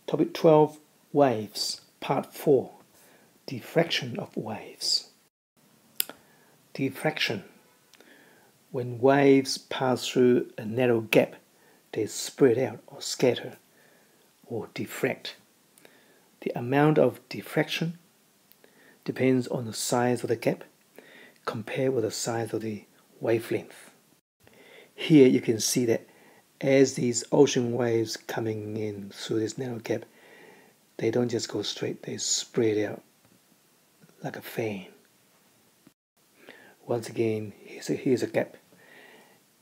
Topic 12, Waves, Part 4, Diffraction of Waves. Diffraction. When waves pass through a narrow gap, they spread out or scatter or diffract. The amount of diffraction depends on the size of the gap compared with the size of the wavelength. Here you can see that as these ocean waves coming in through this narrow gap, they don't just go straight, they spread out like a fan. Once again, here's a gap,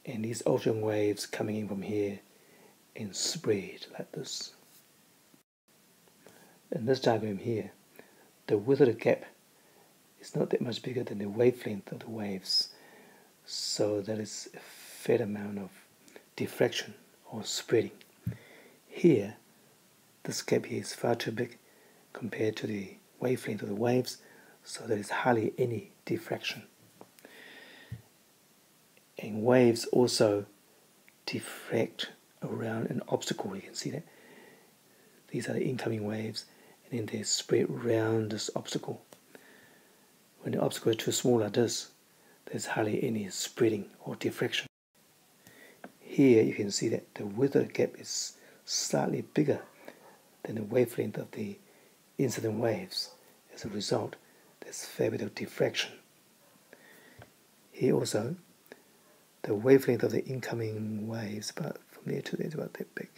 and these ocean waves coming in from here and spread like this. In this diagram here, the width of the gap is not that much bigger than the wavelength of the waves, so that is a fair amount of diffraction or spreading. Here, this gap here is far too big compared to the wavelength of the waves, so there is hardly any diffraction. And waves also diffract around an obstacle. You can see that. These are the incoming waves, and then they spread around this obstacle. When the obstacle is too small like this, there's hardly any spreading or diffraction. Here you can see that the width of the gap is slightly bigger than the wavelength of the incident waves. As a result, there's a fair bit of diffraction. Here also, the wavelength of the incoming waves, about from there to there, is about that big.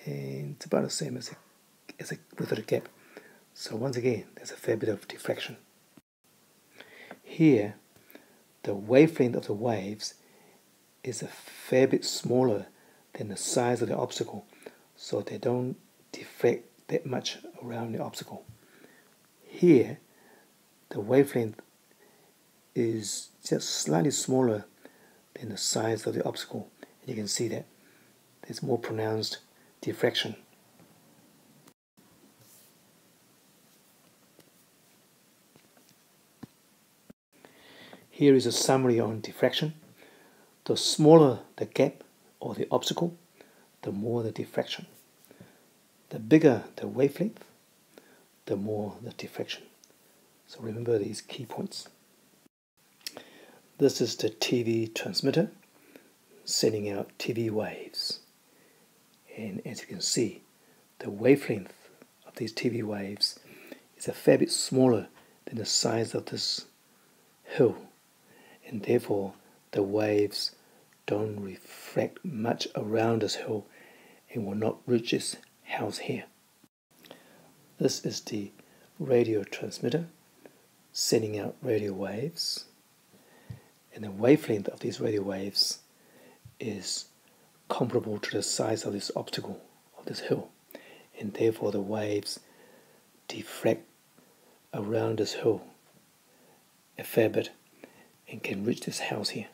And it's about the same as the width of the gap. So once again, there's a fair bit of diffraction. Here, the wavelength of the waves is a fair bit smaller than the size of the obstacle, so they don't diffract that much around the obstacle. Here, the wavelength is just slightly smaller than the size of the obstacle, and you can see that there's more pronounced diffraction. Here is a summary on diffraction. The smaller the gap or the obstacle, the more the diffraction. The bigger the wavelength, the more the diffraction. So remember these key points. This is the TV transmitter sending out TV waves. And as you can see, the wavelength of these TV waves is a fair bit smaller than the size of this hill. And therefore, the waves don't refract much around this hill and will not reach this house here. This is the radio transmitter sending out radio waves, and the wavelength of these radio waves is comparable to the size of this obstacle of this hill, and therefore the waves diffract around this hill a fair bit and can reach this house here.